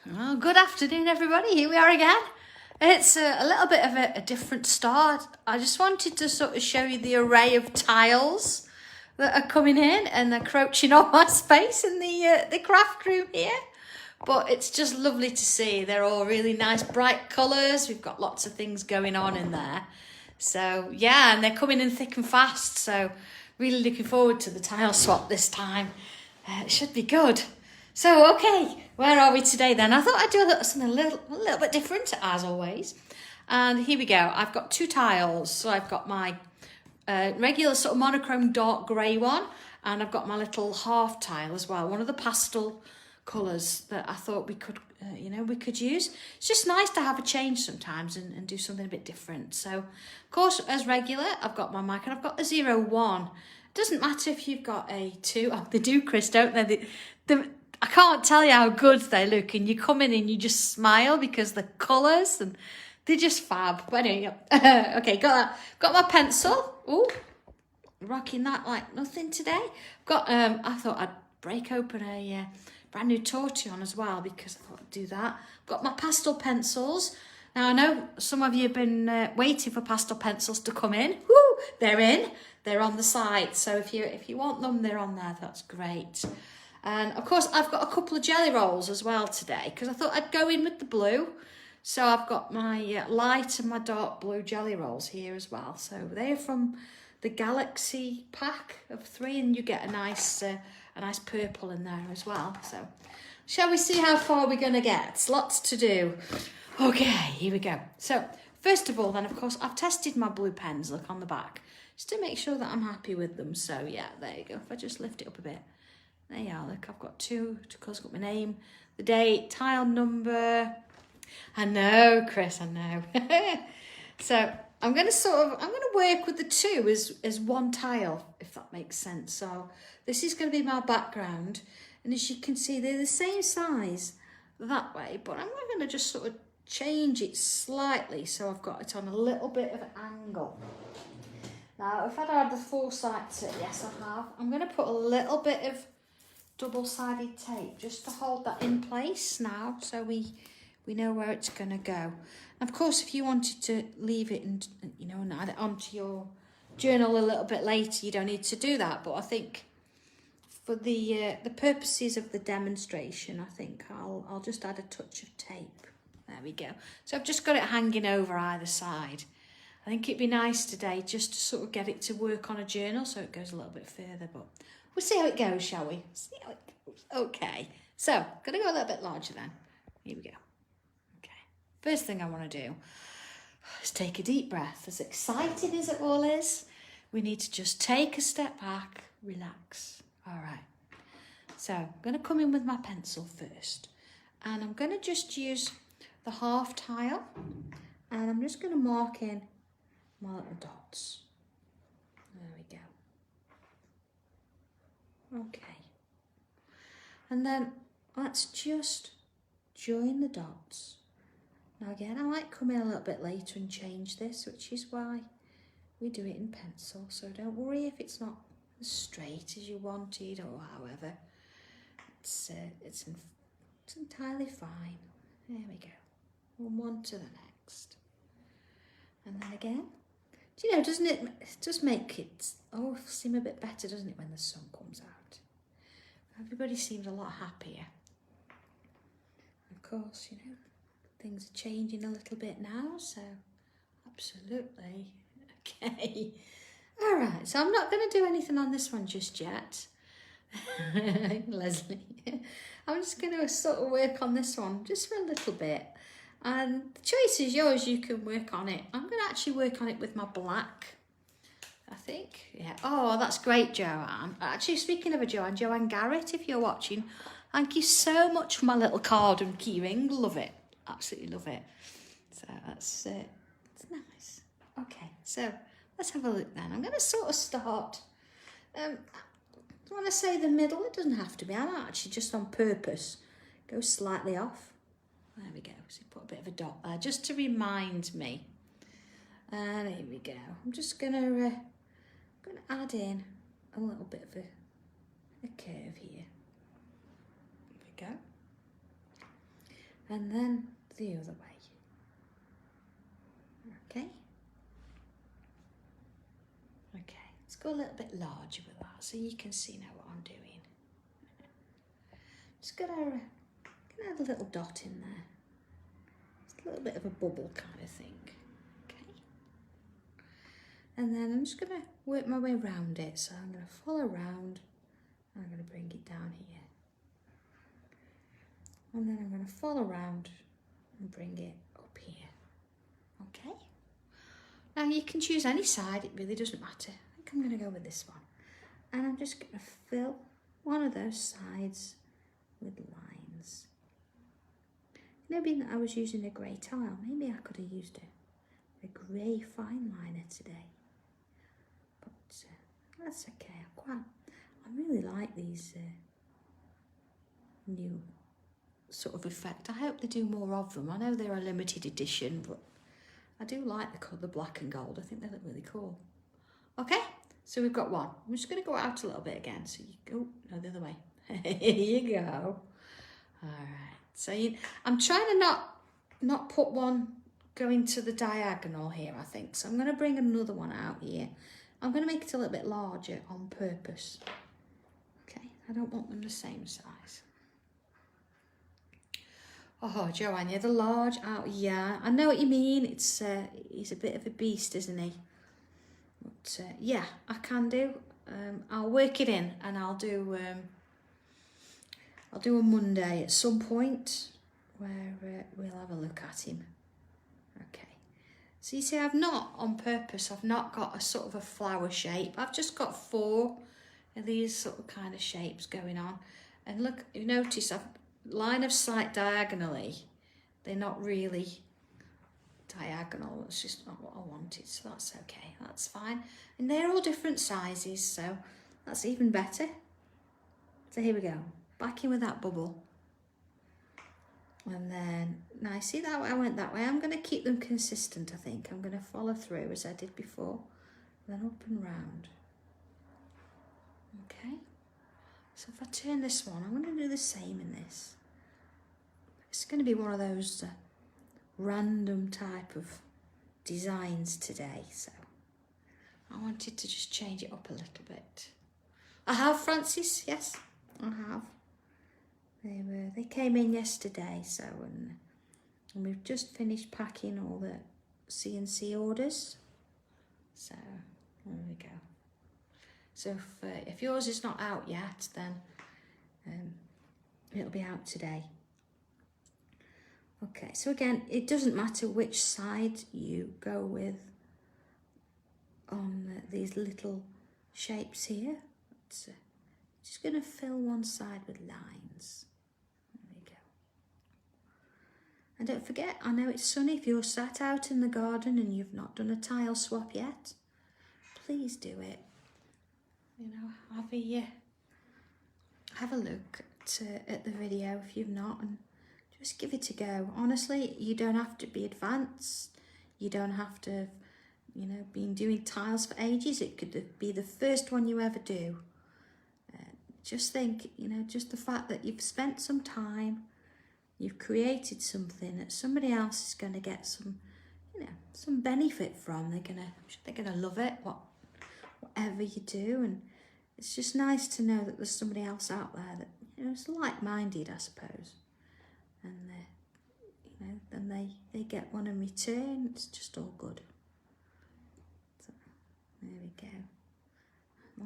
Well, good afternoon, everybody. Here we are again. It's a little bit of a different start. I just wanted to sort of show you the array of tiles that are coming in and they're crouching on my space in the craft room here. But it's just lovely to see. They're all really nice, bright colours. We've got lots of things going on in there. So, yeah, and they're coming in thick and fast. So, really looking forward to the tile swap this time. It should be good. So, okay, where are we today then? I thought I'd do something a little bit different, as always. And here we go. I've got two tiles. So I've got my regular sort of monochrome dark grey one, and I've got my little half tile as well. One of the pastel colours that I thought we could, we could use. It's just nice to have a change sometimes and do something a bit different. So, of course, as regular, I've got my mic and I've got the 01. It doesn't matter if you've got a 2. Oh, they do, Chris, don't they? I can't tell you how good they look, and you come in and you just smile because the colours and they're just fab. But anyway, okay, got my pencil. Ooh, rocking that like nothing today. Got I thought I'd break open a brand new tortillon as well because I thought I'd do that. Got my pastel pencils. Now I know some of you have been waiting for pastel pencils to come in. Woo, they're in. They're on the site. So if you want them, they're on there. That's great. And of course, I've got a couple of jelly rolls as well today because I thought I'd go in with the blue. So I've got my light and my dark blue jelly rolls here as well. So they're from the Galaxy pack of 3, and you get a nice purple in there as well. So shall we see how far we're going to get? Lots to do. Okay, here we go. So first of all, then, of course, I've tested my blue pens, look, on the back, just to make sure that I'm happy with them. So yeah, there you go. If I just lift it up a bit. There you are, look, I've got two colours, got my name, the date, tile number. I know, Chris, I know. So I'm going to work with the 2 as one tile, if that makes sense. So this is going to be my background. And as you can see, they're the same size that way, but I'm going to just sort of change it slightly so I've got it on a little bit of an angle. Now, if I'd had the foresight to, yes, I have, I'm going to put a little bit of double-sided tape just to hold that in place now so we know where it's going to go. And of course, if you wanted to leave it and add it onto your journal a little bit later, you don't need to do that. But I think for the purposes of the demonstration, I think I'll just add a touch of tape. There we go. So I've just got it hanging over either side. I think it'd be nice today just to sort of get it to work on a journal so it goes a little bit further, but we'll see how it goes, shall we? See how it goes. Okay, so I'm going to go a little bit larger then. Here we go. Okay, first thing I want to do is take a deep breath. As excited as it all is, we need to just take a step back, relax. All right, so I'm going to come in with my pencil first, and I'm going to just use the half tile, and I'm just going to mark in my little dots. There we go. Okay. And then let's just join the dots. Now again, I might come in a little bit later and change this, which is why we do it in pencil. So don't worry if it's not as straight as you wanted or however. It's entirely fine. There we go. From one to the next. And then again. Do you know, doesn't it does make it seem a bit better, doesn't it, when the sun comes out? Everybody seems a lot happier. Of course, things are changing a little bit now, so absolutely. Okay. All right, so I'm not going to do anything on this one just yet. Leslie. I'm just going to sort of work on this one just for a little bit. And the choice is yours, you can work on it. I'm going to actually work on it with my black, I think. Yeah. Oh, that's great, Joanne. Actually, speaking of a Joanne Garrett, if you're watching, thank you so much for my little card and keyring. Love it. Absolutely love it. So that's it's nice. Okay, so let's have a look then. I'm going to sort of start, when I say the middle, it doesn't have to be. I'm actually just on purpose. Go slightly off. There we go. So put a bit of a dot there just to remind me. And here we go. I'm just gonna add in a little bit of a curve here. There we go. and then the other way. Okay. Okay, let's go a little bit larger with that so you can see now what I'm doing. Just gonna add a little dot in there. It's a little bit of a bubble kind of thing. Okay. And then I'm just gonna work my way around it. So I'm gonna follow around and I'm gonna bring it down here. And then I'm gonna follow around and bring it up here. Okay. Now you can choose any side, it really doesn't matter. I think I'm gonna go with this one. And I'm just gonna fill one of those sides with lines. You know, being that I was using a grey tile, maybe I could have used a grey fine liner today. But that's okay. I really like these new sort of effect. I hope they do more of them. I know they're a limited edition, but I do like the colour black and gold. I think they look really cool. Okay, so we've got one. I'm just going to go out a little bit again. So you go, no, the other way. Here you go. All right. So I'm trying to not put one going to the diagonal here, I think. So I'm going to bring another one out here. I'm going to make it a little bit larger on purpose. Okay, I don't want them the same size. Oh, Joanne, you're the large out. Yeah, I know what you mean. He's a bit of a beast, isn't he? But yeah, I can do. I'll work it in, and I'll do a Monday at some point where we'll have a look at him. Okay. So you see, I've not on purpose. I've not got a sort of a flower shape. I've just got 4 of these sort of kind of shapes going on. And look, you notice I've line of sight diagonally. They're not really diagonal. It's just not what I wanted, so that's okay. That's fine. And they're all different sizes, so that's even better. So here we go. Back in with that bubble. And then, now see that way, I went that way. I'm going to keep them consistent, I think. I'm going to follow through as I did before. Then up and round. Okay. So if I turn this one, I'm going to do the same in this. It's going to be one of those random type of designs today. So I wanted to just change it up a little bit. I have, Francis, yes, I have. They came in yesterday, so and we've just finished packing all the CNC orders. So there we go. So if yours is not out yet, then it'll be out today. Okay, so again, it doesn't matter which side you go with on these little shapes here. It's just going to fill one side with lines. There we go. And don't forget, I know it's sunny. If you're sat out in the garden and you've not done a tile swap yet, please do it. You know, have a look at the video if you've not, and just give it a go. Honestly, you don't have to be advanced. You don't have to, you know, been doing tiles for ages. It could be the first one you ever do. Just think, you know, just the fact that you've spent some time, you've created something that somebody else is going to get some, you know, some benefit from. They're gonna love it, whatever you do, and it's just nice to know that there's somebody else out there that, you know, is like-minded, I suppose, and you know, then they get one in return. It's just all good. So there we go.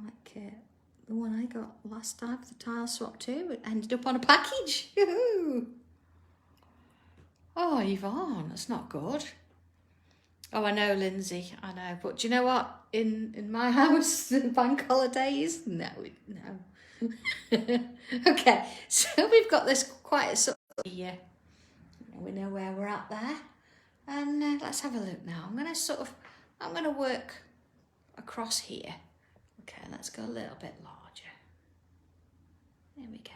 Like the one I got last time for the tile swap too, it ended up on a package. Yoo-hoo. Oh, Yvonne, that's not good. Oh, I know, Lindsay, I know. But do you know what? In my house, the bank holidays, no. Okay, so we've got this quite a sort of, yeah, we know where we're at there. And let's have a look now. I'm going to work across here. Okay, let's go a little bit larger. There we go.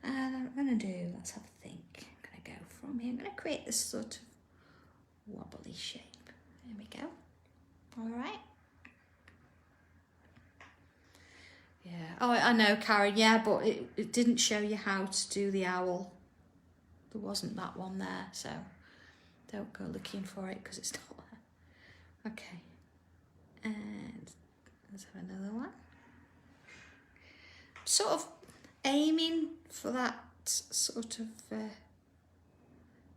And I'm going to do, let's have a think. I'm going to go from here. I'm going to create this sort of wobbly shape. There we go. All right. Yeah. Oh, I know, Karen. Yeah, but it didn't show you how to do the owl. there wasn't that one there, so don't go looking for it because it's not there. Okay, and let's have another one. Sort of aiming for that sort of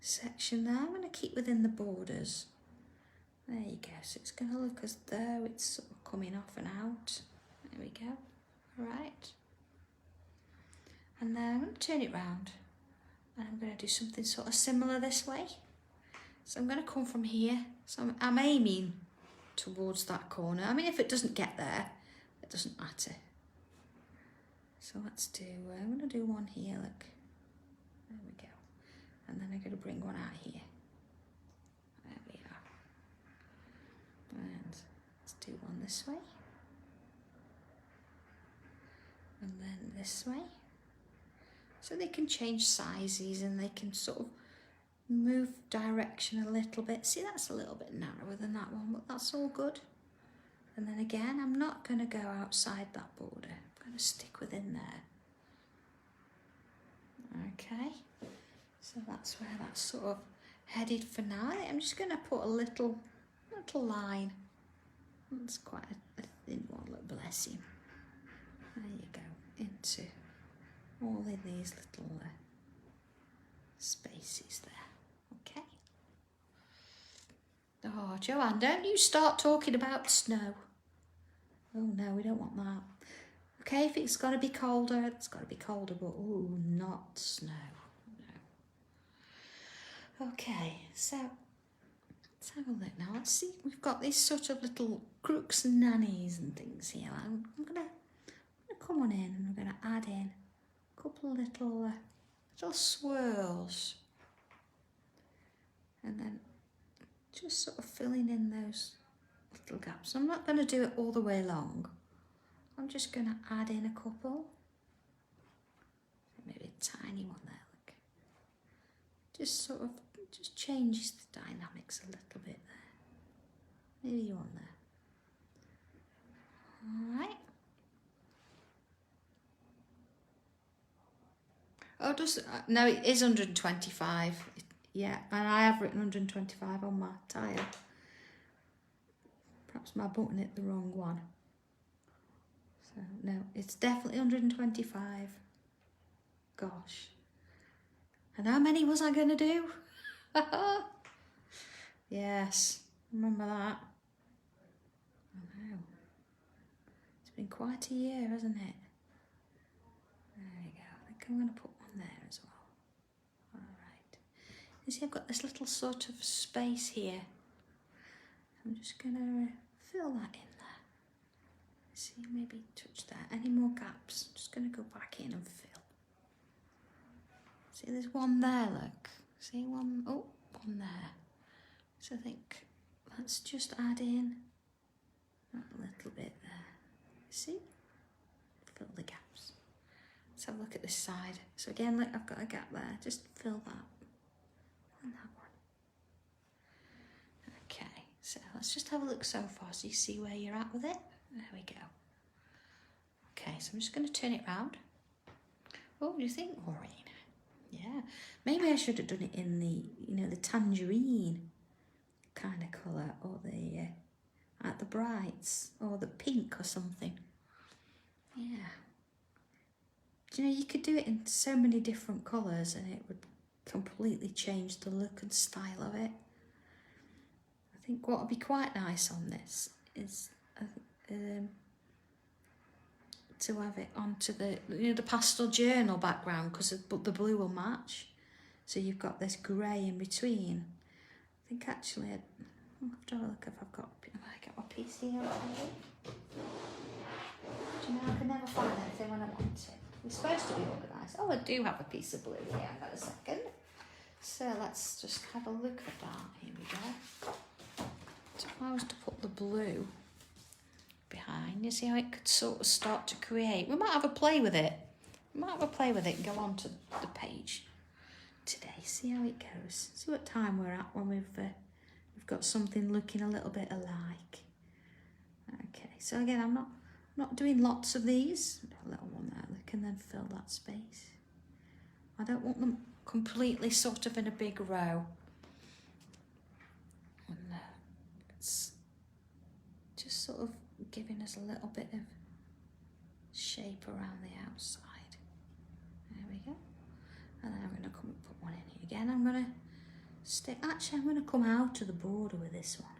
section there. I'm going to keep within the borders. There you go. So it's going to look as though it's sort of coming off and out. There we go. All right. And then I'm going to turn it round. And I'm going to do something sort of similar this way. So I'm going to come from here. So I'm aiming towards that corner. I mean, if it doesn't get there, it doesn't matter. So let's do, I'm going to do one here, look. There we go. And then I'm going to bring one out here. There we are. And let's do one this way. And then this way. So they can change sizes and they can sort of move direction a little bit. See, that's a little bit narrower than that one, but that's all good. And then again, I'm not going to go outside that border. I'm going to stick within there. Okay, so that's where that's sort of headed for now. I'm just going to put a little line. That's quite a thin one, look, bless him. There you go, into all of these little spaces there. Okay. Oh, Joanne, don't you start talking about snow. Oh no, we don't want that. Okay, if it's got to be colder, it's got to be colder, but oh, not snow. No. Okay, so let's have a look now. Let's see, we've got these sort of little crooks and nannies and things here. I'm gonna come on in and I'm gonna add in a couple of little swirls, and then just sort of filling in those little gaps. I'm not going to do it all the way long. I'm just going to add in a couple. Maybe a tiny one there, look. Just sort of, just changes the dynamics a little bit there. Maybe one there. Alright. Oh, no, it is 125. Yeah, and I have written 125 on my tile. Perhaps my button hit the wrong one. So, no, it's definitely 125. Gosh. And how many was I going to do? Yes, remember that. I know. It's been quite a year, hasn't it? There we go. I think I'm going to put one there as well. Alright. You see, I've got this little sort of space here. I'm just going to fill that in there. See, maybe touch that. Any more gaps? I'm just going to go back in and fill. See, there's one there, look. See, one, oh, one there. So I think let's just add in that little bit there. See? Fill the gaps. Let's have a look at this side. So again, look, I've got a gap there. Just fill that. And that one. Okay, so let's just have a look so far so you see where you're at with it. There we go. Okay, so I'm just going to turn it round. What do you think, Maureen? Yeah, maybe I should have done it in the, you know, the tangerine kind of colour, or the, like the brights, or the pink or something. Yeah. Do you know, you could do it in so many different colours and it would completely change the look and style of it. I think what would be quite nice on this is to have it onto the, you know, the pastel journal background, because the blue will match. So you've got this grey in between. I think actually, I'll have to have a look if I've got my piece here. Do you know, I can never find anything when I want it. It's supposed to be organised. Oh, I do have a piece of blue here. Hang on a second. So let's just have a look at that. Here we go. So if I was to put the blue behind, you see how it could sort of start to create. We might have a play with it. We might have a play with it and go on to the page today. See how it goes. See what time we're at when we've got something looking a little bit alike. Okay, so again, I'm not doing lots of these. A little one there, look, and then fill that space. I don't want them completely sort of in a big row. And it's just sort of giving us a little bit of shape around the outside. There we go. And then I'm going to come and put one in here again. I'm going to stick, actually I'm going to come out to the border with this one.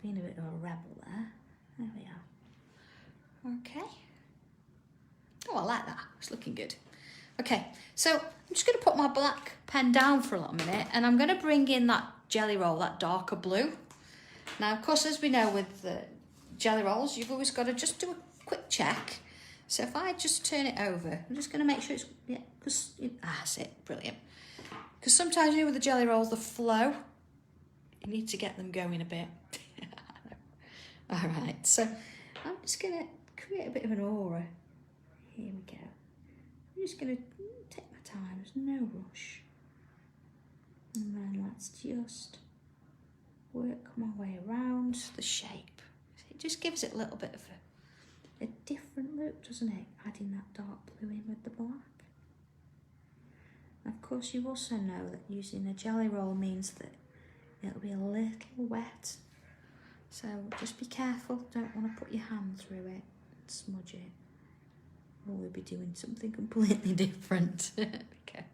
Being a bit of a rebel there. There we are. Okay. Oh, I like that. It's looking good. Okay, so I'm just going to put my black pen down for a little minute, and I'm going to bring in that jelly roll, that darker blue. Now, of course, as we know with the jelly rolls, you've always got to just do a quick check. So if I just turn it over, I'm just going to make sure it's, yeah, because, that's it, brilliant. Because sometimes, you know, with the jelly rolls, the flow, you need to get them going a bit. All right, so I'm just going to create a bit of an aura. Here we go. I'm just going to take my time, there's no rush. And then let's just work my way around the shape. It just gives it a little bit of a different look, doesn't it? Adding that dark blue in with the black. And of course, you also know that using a jelly roll means that it'll be a little wet. So just be careful, don't want to put your hand through it and smudge it. Or we'll be doing something completely different. Okay.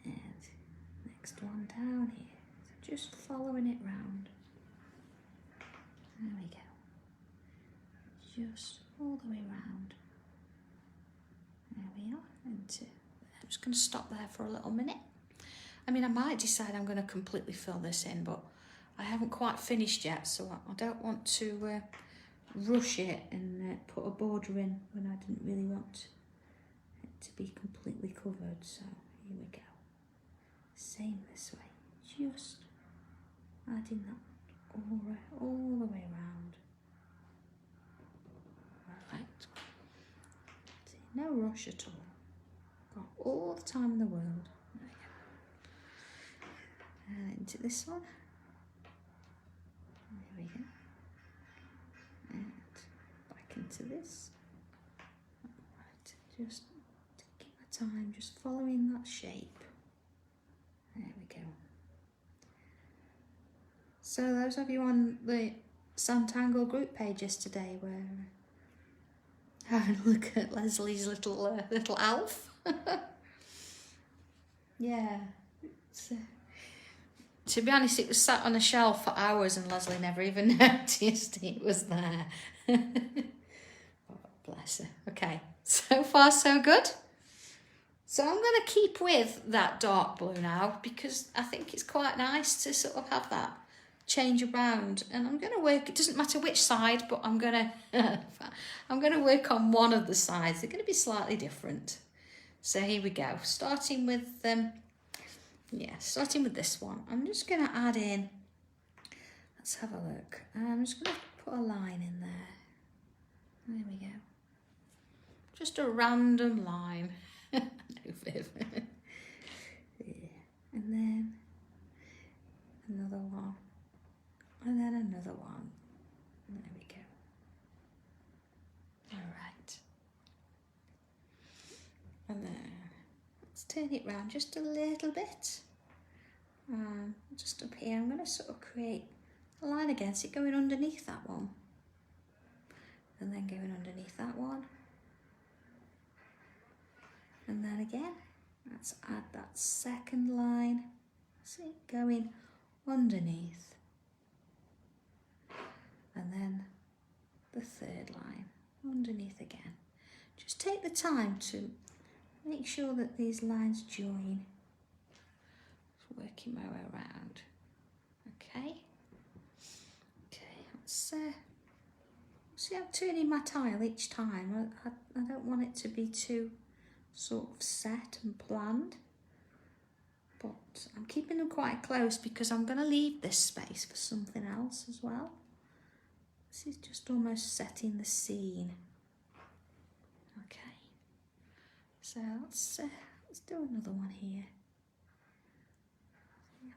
And next one down here. So just following it round. There we go. Just all the way round. There we are. And I'm just going to stop there for a little minute. I mean, I might decide I'm going to completely fill this in, but I haven't quite finished yet, so I don't want to rush it and put a border in when I didn't really want it to be completely covered. So here we go. Same this way. Just adding that aura all the way around. Right. No rush at all. Got all the time in the world. There we go. And into this one. There we go. And back into this. Right, just taking my time, just following that shape. There we go. So those of you on the Sanntangle group page yesterday were having a look at Leslie's little elf. Yeah. To be honest, it was sat on a shelf for hours and Leslie never even noticed it was there. Oh, bless her. Okay, so far so good. So I'm going to keep with that dark blue now because I think it's quite nice to sort of have that change around. And I'm going to work, it doesn't matter which side, but I'm going to work on one of the sides. They're going to be slightly different. So here we go, starting with starting with this one. I'm just going to add in, let's have a look. I'm just going to put a line in there. There we go. Just a random line. No fib. Yeah. And then another one. And then another one. There we go. All right. And then let's turn it round just a little bit. Just up here, I'm going to sort of create a line against it, going underneath that one. And then going underneath that one. And then again, let's add that second line. See, going underneath. And then the third line, underneath again. Just take the time to make sure that these lines join. Just working my way around. Okay. Okay, let's see, I'm turning my tile each time. I don't want it to be too sort of set and planned, but I'm keeping them quite close because I'm going to leave this space for something else as well. This is just almost setting the scene. Okay, so let's do another one here.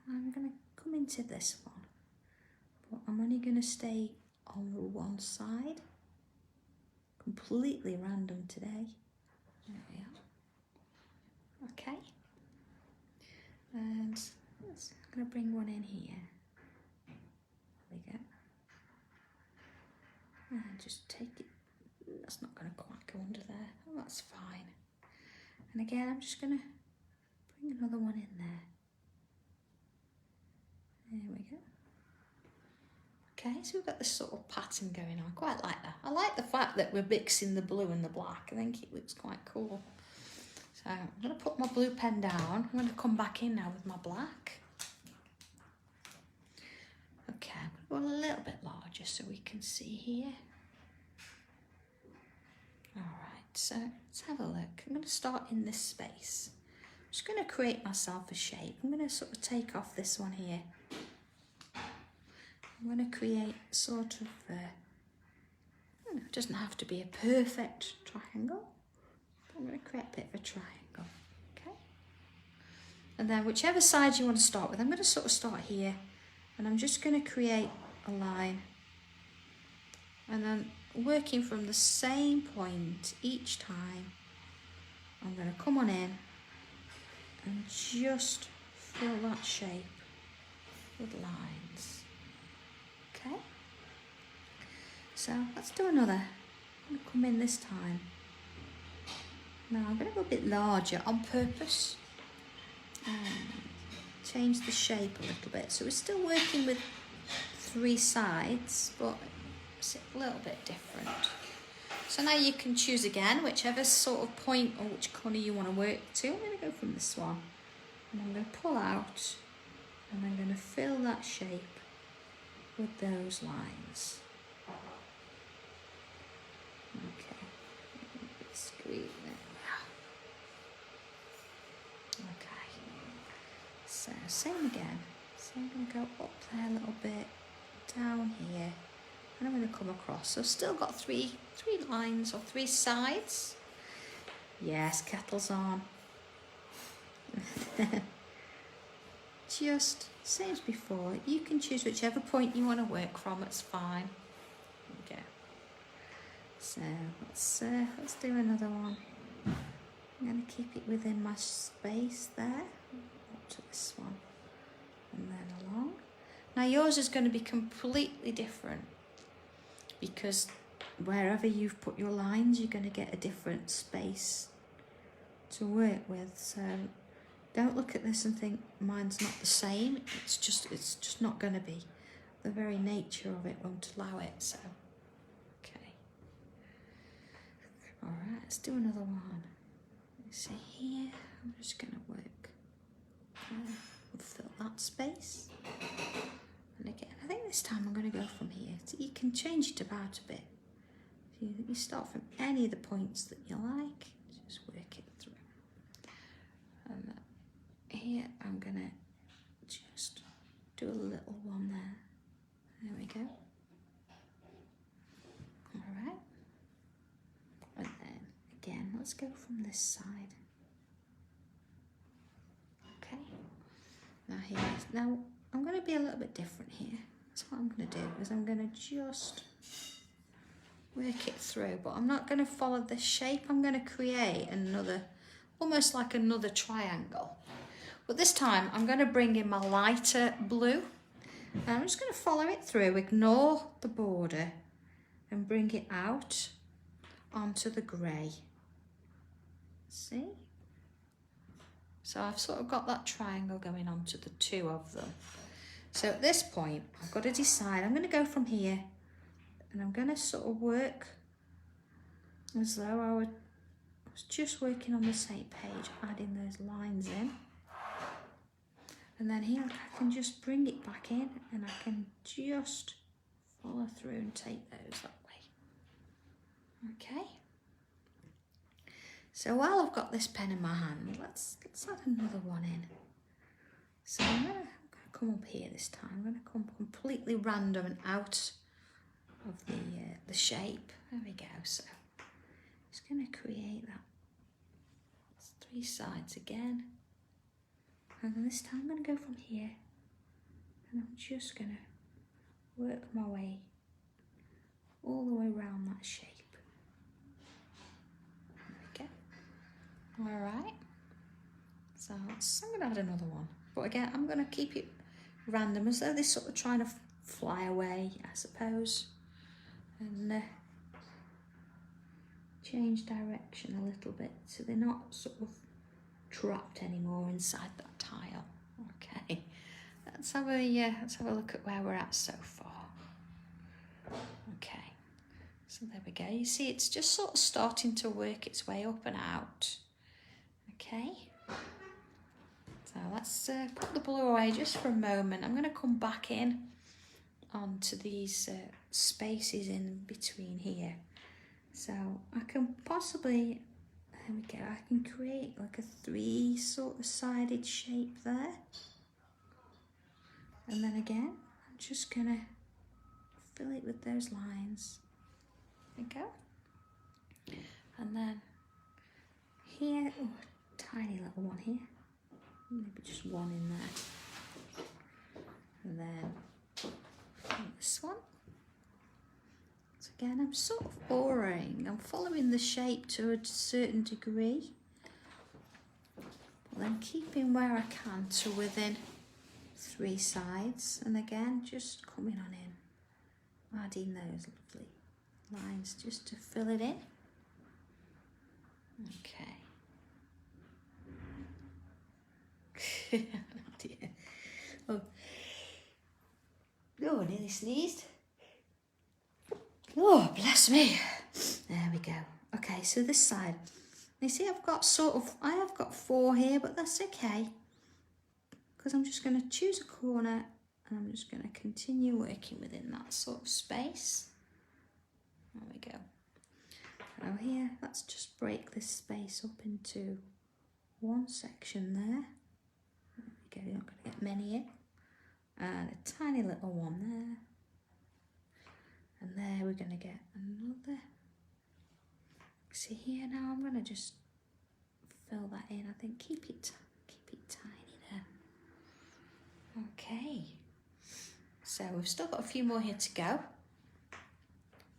I'm going to come into this one, but I'm only going to stay on the one side. Completely random today. There we are. And I'm going to bring one in here. There we go. And just take it. That's not going to quite go under there. Oh, that's fine. And again, I'm just going to bring another one in there. There we go. Okay, so we've got this sort of pattern going on. I quite like that. I like the fact that we're mixing the blue and the black. I think it looks quite cool. So I'm going to put my blue pen down. I'm going to come back in now with my black. Okay, I'm going to go a little bit larger so we can see here. All right, so let's have a look. I'm going to start in this space. I'm just going to create myself a shape. I'm going to sort of take off this one here. I'm going to create sort of, it doesn't have to be a perfect triangle. I'm going to create a bit of a triangle, okay? And then whichever side you want to start with, I'm going to sort of start here, and I'm just going to create a line. And then working from the same point each time, I'm going to come on in and just fill that shape with lines. Okay, so let's do another. I'm going to come in this time. Now I'm going to go a bit larger on purpose and change the shape a little bit. So we're still working with 3 sides, but it's a little bit different. So now you can choose again whichever sort of point or which corner you want to work to. I'm going to go from this one, and I'm going to pull out, and I'm going to fill that shape with those lines. Okay, discreet there. Okay, so same again. So I'm going to go up there a little bit, down here, and I'm going to come across. So I've still got three lines or 3 sides. Yes, kettle's on. Just same as before. You can choose whichever point you want to work from. It's fine. There we go. So let's do another one. I'm going to keep it within my space there. Up to this one, and then along. Now yours is going to be completely different, because wherever you've put your lines, you're going to get a different space to work with. So don't look at this and think mine's not the same. It's just not going to be. The very nature of it won't allow it. So, okay. All right, let's do another one. See here, I'm just going to work. We'll fill that space. And again, I think this time I'm going to go from here. So you can change it about a bit. So you start from any of the points that you like. Just work it through. And here I'm going to just do a little one there. There we go. All right. And then again, let's go from this side. Okay. Now I'm going to be a little bit different here. So what I'm going to do is I'm going to just work it through, but I'm not going to follow this shape. I'm going to create another, almost like another triangle. But this time I'm going to bring in my lighter blue, and I'm just going to follow it through, ignore the border, and bring it out onto the grey. See? So I've sort of got that triangle going on to the 2 of them. So at this point, I've got to decide. I'm going to go from here, and I'm going to sort of work as though I was just working on the same page, adding those lines in. And then here I can just bring it back in, and I can just follow through and take those that way. Okay. So while I've got this pen in my hand, let's add another one in. So I'm going to come up here this time. I'm going to come completely random and out of the shape. There we go. So just going to create that. It's 3 sides again. And then this time I'm going to go from here, and I'm just going to work my way all the way around that shape. There we go. All right. So I'm going to add another one. But again, I'm going to keep it random as though they're sort of trying to fly away, I suppose. And change direction a little bit so they're not sort of trapped anymore inside that tile. Okay, let's have a look at where we're at so far. Okay, so there we go. You see, it's just sort of starting to work its way up and out. Okay, so let's put the blue away just for a moment. I'm going to come back in onto these spaces in between here. So I can possibly, there we go, I can create like a 3 sort of sided shape there. And then again, I'm just gonna fill it with those lines. There we go. And then here, oh, tiny little one here. Maybe just one in there. And then this one. So again, I'm sort of boring. I'm following the shape to a certain degree. But then keeping where I can to within 3 sides. And again, just coming on in. Adding those lovely lines just to fill it in. Okay. Oh, oh, nearly sneezed. Oh, bless me. There we go. Okay, so this side. You see, I have got 4 here, but that's okay. Because I'm just going to choose a corner and I'm just going to continue working within that sort of space. There we go. Now here, let's just break this space up into one section there. There we go, you're not going to get many in. And a tiny little one there. And there we're going to get another. See here now, I'm going to just fill that in. I think keep it tiny there. Okay. So we've still got a few more here to go.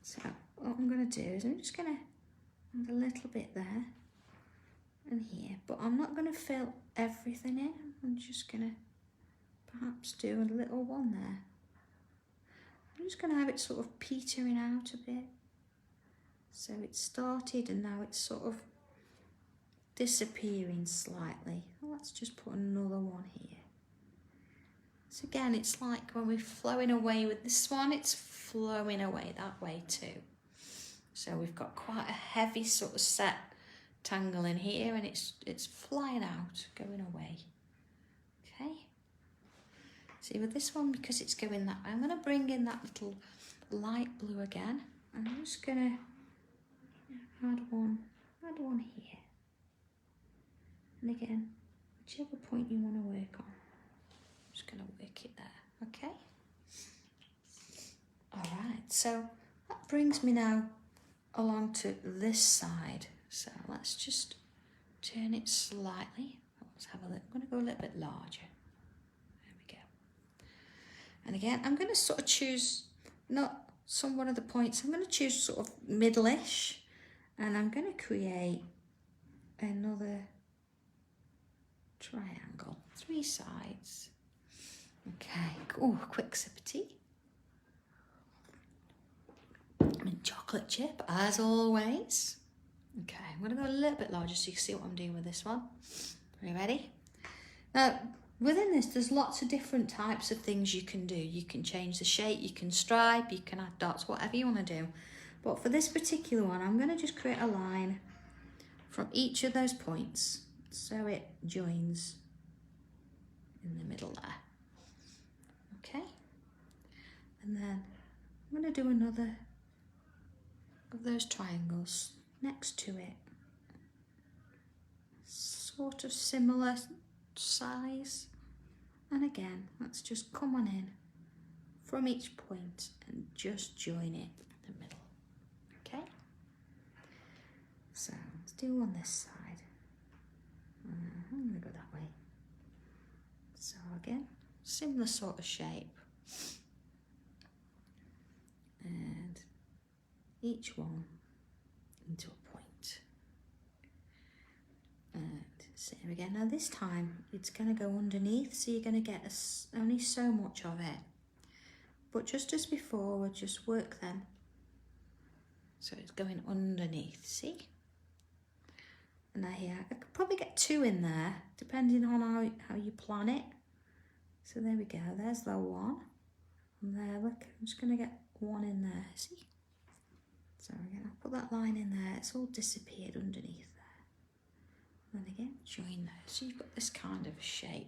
So what I'm going to do is I'm just going to add a little bit there and here. But I'm not going to fill everything in. I'm just going to perhaps do a little one there. I'm just going to have it sort of petering out a bit. So it started and now it's sort of disappearing slightly. Let's just put another one here. So again, it's like when we're flowing away with this one, it's flowing away that way too. So we've got quite a heavy sort of set tangle in here and it's flying out, going away. Okay. See with this one, because it's going that way, I'm going to bring in that little light blue again. I'm just going to add one here. And again, whichever point you want to work on, I'm just going to work it there, okay? All right, so that brings me now along to this side. So let's just turn it slightly. Let's have a look. I'm going to go a little bit larger. And again, I'm going to sort of choose, not one of the points, I'm going to choose sort of middle-ish, and I'm going to create another triangle, 3 sides. Okay, oh, quick sip of tea. And chocolate chip, as always. Okay, I'm going to go a little bit larger so you can see what I'm doing with this one. Are you ready? Now, within this, there's lots of different types of things you can do. You can change the shape, you can stripe, you can add dots, whatever you want to do. But for this particular one, I'm going to just create a line from each of those points so it joins in the middle there. Okay? And then I'm going to do another of those triangles next to it. Sort of similar size. And again, let's just come on in from each point and just join it in the middle. Okay? So let's do on this side. I'm going to go that way. So again, similar sort of shape. And each one into a point. And So here we go. Now this time it's going to go underneath, so you're going to get only so much of it. But just as before, we'll just work them. So it's going underneath, see? And now here, I could probably get 2 in there, depending on how you plan it. So there we go, there's the one. And there, look, I'm just going to get 1 in there, see? So again, I'll put that line in there, it's all disappeared underneath there. And then again, join there. So you've got this kind of a shape.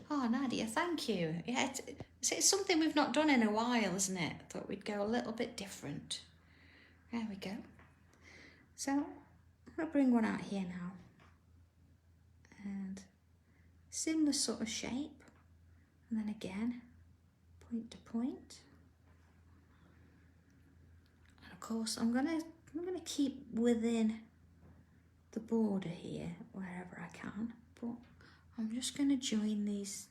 Oh, Nadia, thank you. Yeah, it's something we've not done in a while, isn't it? I thought we'd go a little bit different. There we go. So I'm going to bring one out here now. And similar sort of shape. And then again, point to point. And of course, I'm gonna keep within the border here wherever I can, but I'm just going to join these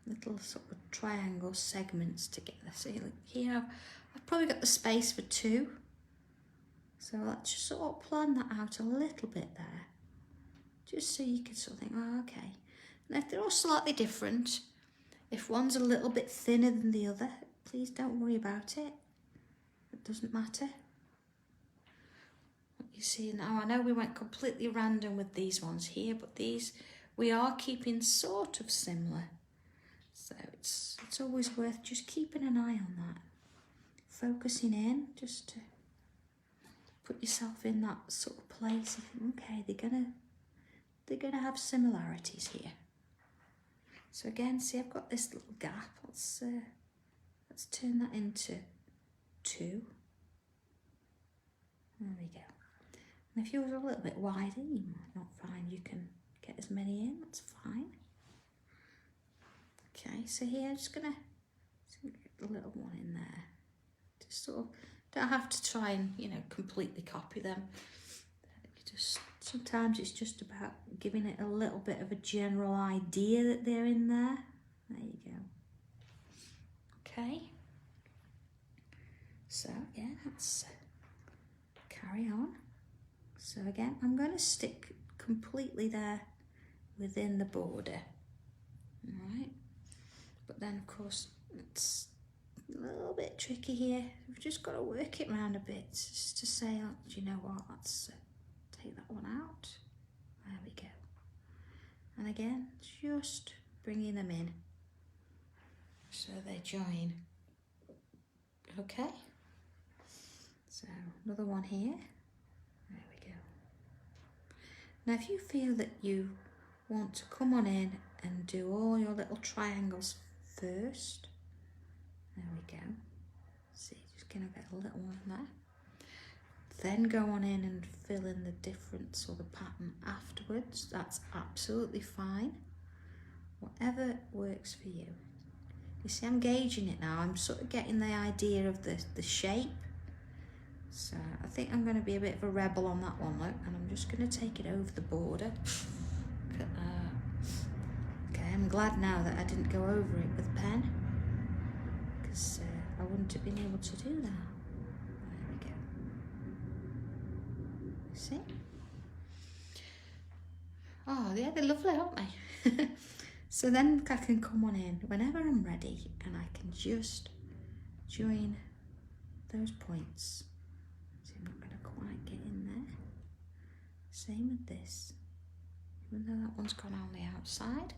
little sort of triangle segments together. See, look here, I've probably got the space for 2. So let's just sort of plan that out a little bit there. Just so you can sort of think, oh, okay. And if they're all slightly different, if one's a little bit thinner than the other, please don't worry about it. It doesn't matter. You see now, I know we went completely random with these ones here, but these we are keeping sort of similar. So it's always worth just keeping an eye on that. Focusing in, just to put yourself in that sort of place. Okay, they're gonna have similarities here. So again, see, I've got this little gap. Let's turn that into 2. There we go. And if yours are a little bit wider, you might not find you can get as many in. That's fine. Okay, so here I'm just gonna get a little one in there. Just sort of don't have to try and completely copy them. Just sometimes it's just about giving it a little bit of a general idea that they're in there. There you go. Okay. So yeah, let's carry on. So again, I'm going to stick completely there within the border. All right. But then of course it's a little bit tricky here. We've just got to work it around a bit just to say, oh, do you know what? Let's take that one out. There we go. And again, just bringing them in so they join. Okay. So another one here. There we go. Now if you feel that you want to come on in and do all your little triangles first, there we go. See, just gonna get a little one there. Then go on in and fill in the difference or the pattern afterwards. That's absolutely fine. Whatever works for you. You see, I'm gauging it now. I'm sort of getting the idea of the shape. So I think I'm going to be a bit of a rebel on that one, look, and I'm just going to take it over the border. Look at that. Okay, I'm glad now that I didn't go over it with a pen, because I wouldn't have been able to do that. There we go. See? Oh, yeah, they're lovely, aren't they? So then I can come on in whenever I'm ready and I can just join those points. So I'm not going to quite get in there. Same with this, even though that one's gone on the outside.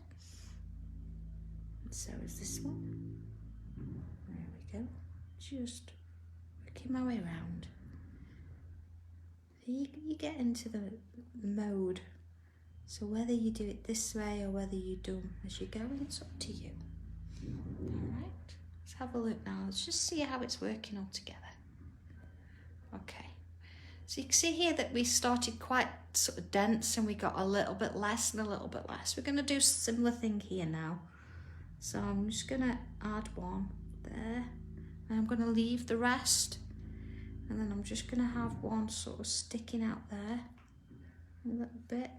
And so is this one. There we go. Just working my way around. You get into the mode. So whether you do it this way or whether you do them as you go, it's up to you. All right, let's have a look now. Let's just see how it's working all together. Okay, so you can see here that we started quite sort of dense and we got a little bit less and a little bit less. We're going to do a similar thing here now. So I'm just going to add one there and I'm going to leave the rest. And then I'm just going to have one sort of sticking out there a little bit.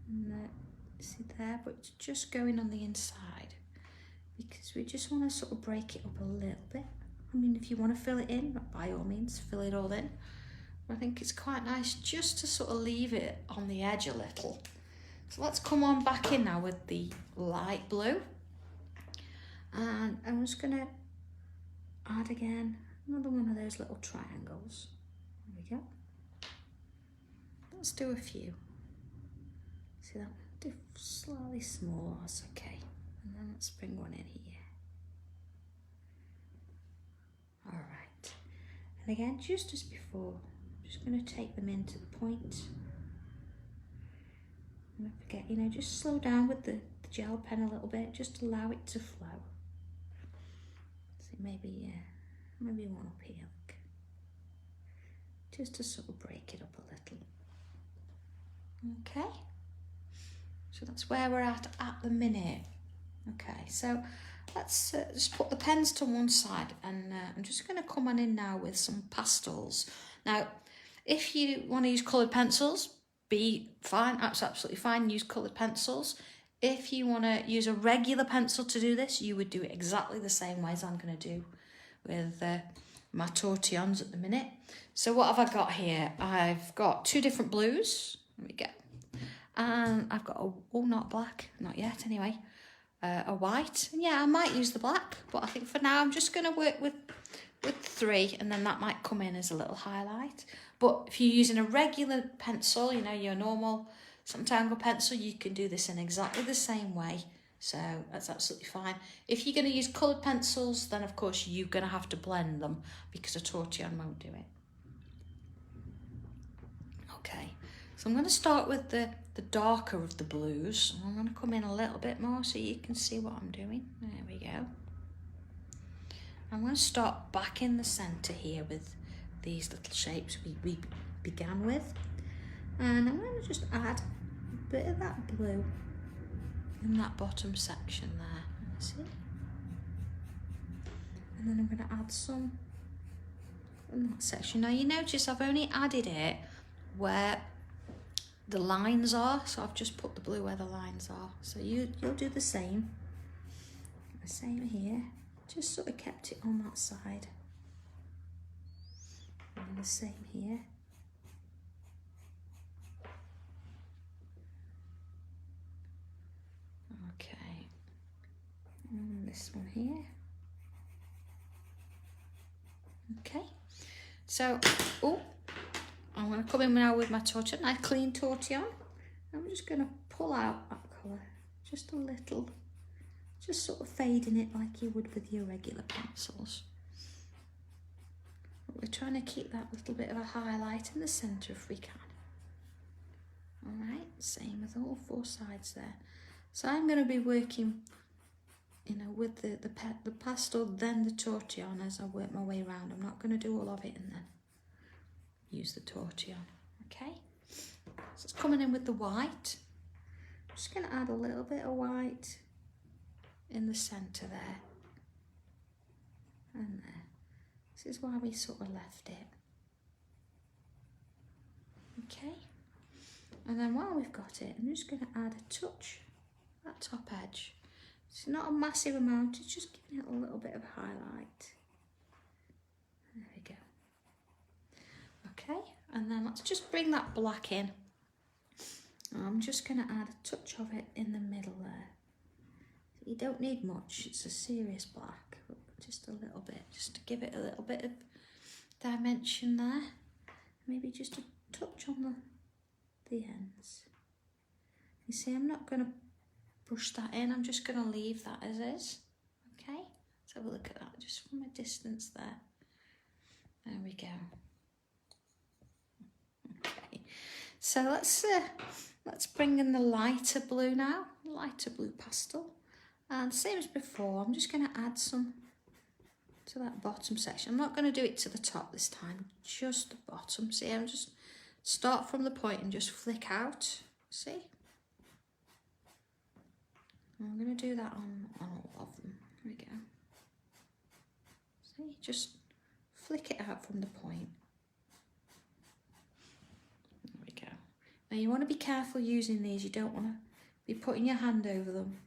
And see there, but it's just going on the inside because we just want to sort of break it up a little bit. I mean, if you want to fill it in, by all means, fill it all in. But I think it's quite nice just to sort of leave it on the edge a little So let's come on back in now with the light blue. And I'm just going to add again another one of those little triangles. There we go. Let's do a few. See that? Do slightly smaller, that's okay. And then let's bring one in here. All right. And again, just as before, I'm just going to take them into the point. And don't forget, you know, just slow down with the gel pen a little bit, just allow it to flow. So maybe one up here, look. Just to sort of break it up a little. Okay. So that's where we're at the minute. Okay, so let's just put the pens to one side, and I'm just going to come on in now with some pastels. Now, if you want to use coloured pencils, be fine, that's absolutely fine, use coloured pencils. If you want to use a regular pencil to do this, you would do it exactly the same way as I'm going to do with my tortillons at the minute. So what have I got here? I've got two different blues. There we go. And I've got not black, not yet anyway, a white. And yeah, I might use the black, but I think for now I'm just going to work with three, and then that might come in as a little highlight. But if you're using a regular pencil, you know, your normal Sanntangle pencil, you can do this in exactly the same way. So that's absolutely fine. If you're going to use coloured pencils, then of course you're going to have to blend them because a tortillon won't do it. Okay, so I'm going to start with the darker of the blues. I'm going to come in a little bit more so you can see what I'm doing. There we go. I'm going to start back in the centre here with these little shapes we began with. And I'm going to just add a bit of that blue in that bottom section there. See? And then I'm going to add some in that section. Now you notice I've only added it where the lines are, so I've just put the blue where the lines are. So you'll do the same. The same here. Just sort of kept it on that side. And the same here. Okay. And this one here. Okay. So, I'm going to come in now with my tortillon, nice clean tortillon. I'm just going to pull out that colour, just a little, just sort of fading it like you would with your regular pencils. But we're trying to keep that little bit of a highlight in the centre if we can. Alright, same with all four sides there. So I'm going to be working, you know, with the pastel, then the tortillon as I work my way around. I'm not going to do all of it and then use the tortillon. Okay, so it's coming in with the white. I'm just going to add a little bit of white in the centre there and there. This is why we sort of left it. Okay, and then while we've got it, I'm just going to add a touch that top edge. It's not a massive amount, it's just giving it a little bit of highlight. There we go. Okay, and then let's just bring that black in. I'm just going to add a touch of it in the middle there. You don't need much, it's a serious black, but just a little bit, just to give it a little bit of dimension there. Maybe just a touch on the ends. You see, I'm not going to brush that in, I'm just going to leave that as is. Okay, let's have a look at that just from a distance there. There we go. Okay, so let's bring in the lighter blue now, lighter blue pastel. And same as before, I'm just going to add some to that bottom section. I'm not going to do it to the top this time, just the bottom. See, I'm just start from the point and just flick out. See? I'm going to do that on all of them. There we go. See, just flick it out from the point. There we go. Now you want to be careful using these. You don't want to be putting your hand over them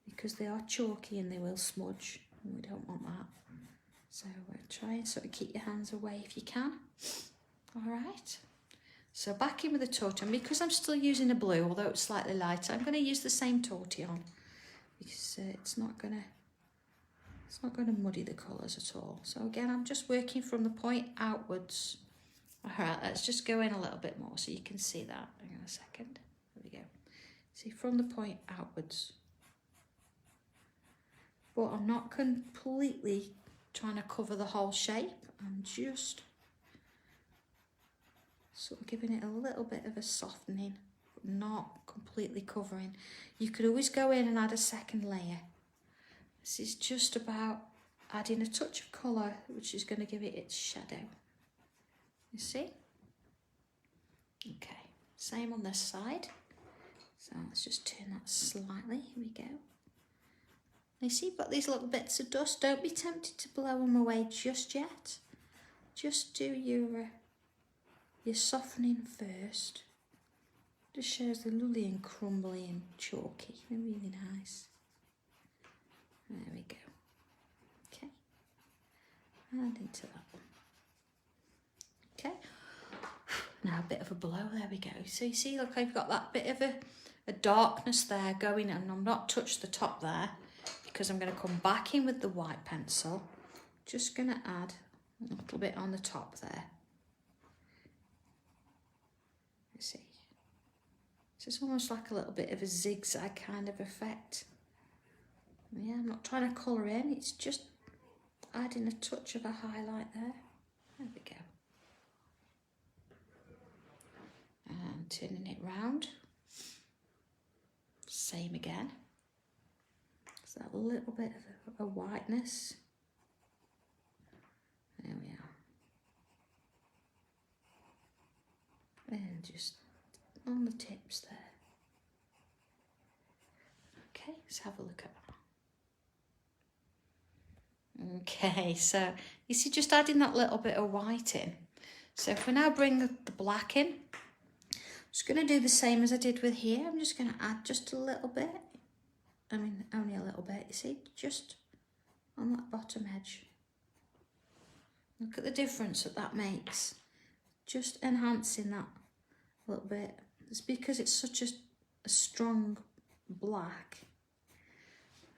because they are chalky and they will smudge, and we don't want that. So try and sort of keep your hands away if you can. All right. So back in with the tortillon, because I'm still using a blue, although it's slightly lighter, I'm going to use the same tortillon because it's not going to muddy the colours at all. So again, I'm just working from the point outwards. All right, let's just go in a little bit more so you can see that. Hang on a second. There we go. See, from the point outwards. But I'm not completely trying to cover the whole shape. I'm just sort of giving it a little bit of a softening, but not completely covering. You could always go in and add a second layer. This is just about adding a touch of colour, which is going to give it its shadow. You see? Okay, same on this side. So let's just turn that slightly. Here we go. You see, you've got these little bits of dust. Don't be tempted to blow them away just yet. Just do your softening first. Just shows they're lovely and crumbly and chalky. They're really nice. There we go. Okay. And into that one. Okay. Now a bit of a blow. There we go. So you see, look, I've got that bit of a darkness there going, and I'm not touched the top there, because I'm going to come back in with the white pencil. Just going to add a little bit on the top there. You see. So it's almost like a little bit of a zigzag kind of effect. Yeah, I'm not trying to colour in, it's just adding a touch of a highlight there. There we go. And turning it round. Same again. So that little bit of a whiteness. There we are. And just on the tips there. Okay, let's have a look at that. Okay, so you see, just adding that little bit of white in. So if we now bring the black in, I'm just going to do the same as I did with here. I'm just going to add just a little bit. I mean, only a little bit, you see, just on that bottom edge. Look at the difference that makes. Just enhancing that a little bit. It's because it's such a strong black.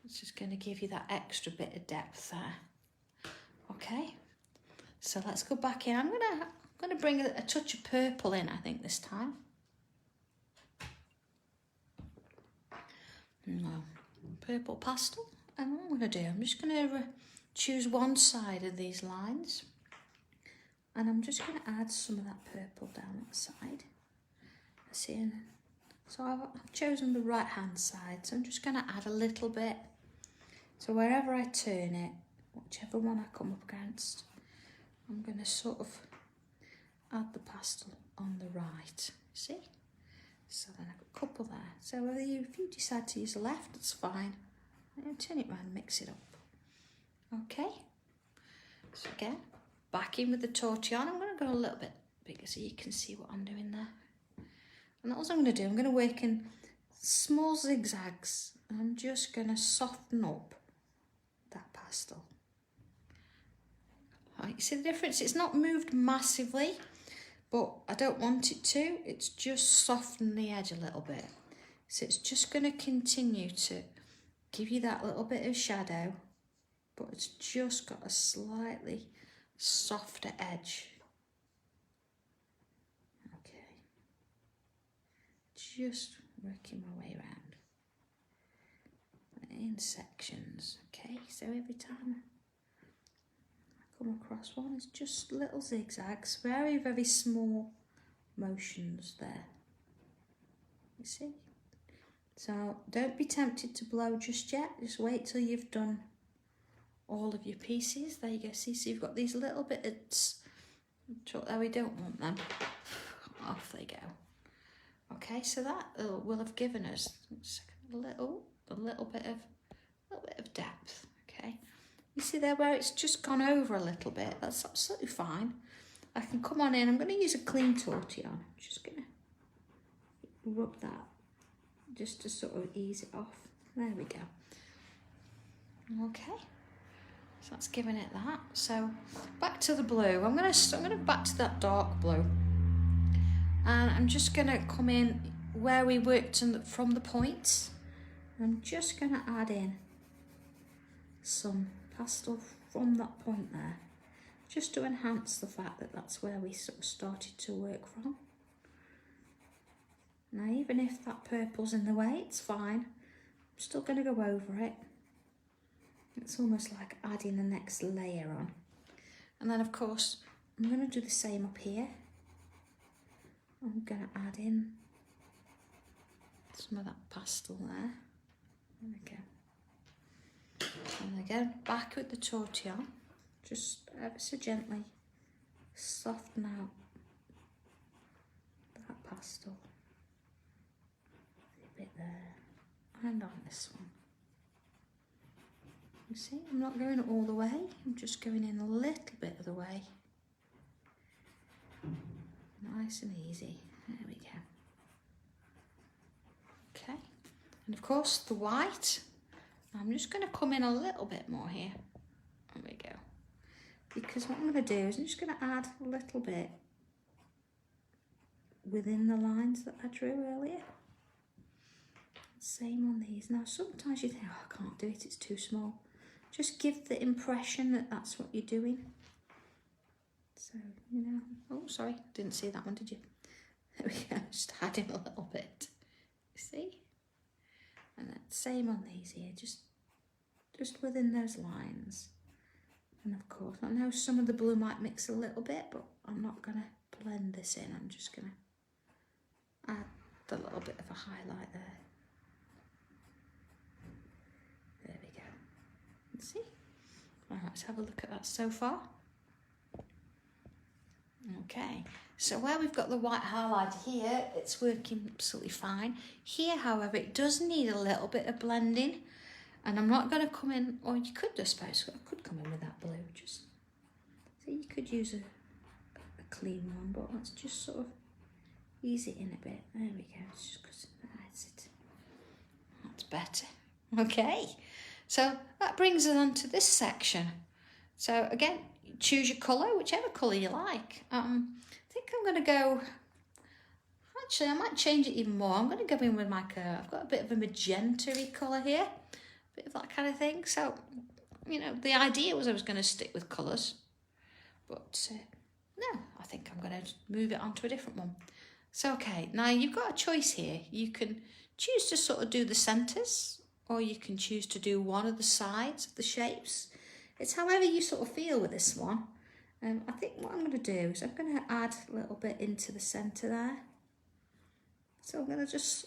It's just going to give you that extra bit of depth there. Okay, so let's go back in. I'm going to bring a touch of purple in, I think, this time. No, purple pastel. And what I'm going to do, I'm just going to choose one side of these lines, and I'm just going to add some of that purple down that side. See, so I've chosen the right hand side, so I'm just going to add a little bit. So wherever I turn it, whichever one I come up against, I'm going to sort of add the pastel on the right, see? So then I've got a couple there. So if you decide to use the left, it's fine. Turn it round, mix it up. Okay, so again, back in with the tortillon. I'm going to go a little bit bigger so you can see what I'm doing there. And that's what I'm going to do. I'm going to work in small zigzags. I'm just going to soften up that pastel. Right, you see the difference? It's not moved massively, but I don't want it to. It's just softened the edge a little bit. So it's just going to continue to give you that little bit of shadow, but it's just got a slightly softer edge. Okay. Just working my way around in sections. Okay, so every time I come across one, it's just little zigzags, very, very small motions there. You see? So don't be tempted to blow just yet. Just wait till you've done all of your pieces. There you go. See, so you've got these little bits. Oh, we don't want them. Off they go. Okay, so that will have given us a little bit of depth. Okay, you see there where it's just gone over a little bit. That's absolutely fine. I can come on in. I'm going to use a clean tortillon. I'm just going to rub that just to sort of ease it off. There we go. Okay, so that's giving it that. So back to the blue. I'm going to back to that dark blue. And I'm just going to come in where we worked from the points. I'm just going to add in some pastel from that point there, just to enhance the fact that that's where we sort of started to work from. Now, even if that purple's in the way, it's fine. I'm still going to go over it. It's almost like adding the next layer on. And then, of course, I'm going to do the same up here. I'm going to add in some of that pastel there. There we go. And again, back with the tortillon, just ever so gently soften out that pastel. A bit there, and on this one. You see, I'm not going all the way, I'm just going in a little bit of the way. Nice and easy. There we go. Okay, and of course the white, I'm just going to come in a little bit more here. There we go. Because what I'm going to do is I'm just going to add a little bit within the lines that I drew earlier. Same on these. Now sometimes you think, oh, I can't do it, it's too small. Just give the impression that that's what you're doing. So, you know, oh, sorry, didn't see that one, did you? There we go, just add in a little bit. You see? And then same on these here, just within those lines. And of course, I know some of the blue might mix a little bit, but I'm not going to blend this in. I'm just going to add a little bit of a highlight there. There we go. Let's see. All right, let's have a look at that so far. Okay, so where we've got the white highlight here, it's working absolutely fine. Here, however, it does need a little bit of blending, and I'm not going to come in, or you could, I suppose, I could come in with that blue, just, so you could use a clean one, but let's just sort of ease it in a bit. There we go, it's just because that's better. Okay, so that brings us on to this section. So again, choose your colour, whichever colour you like. I think I'm going to go, actually I might change it even more. I'm going to go in with my, I've got a bit of a magenta-y colour here, a bit of that kind of thing. So, you know, the idea was I was going to stick with colours, but no, I think I'm going to move it on to a different one. So, okay, now you've got a choice here. You can choose to sort of do the centres, or you can choose to do one of the sides of the shapes. It's however you sort of feel with this one. I think what I'm going to do is I'm going to add a little bit into the centre there. So I'm going to just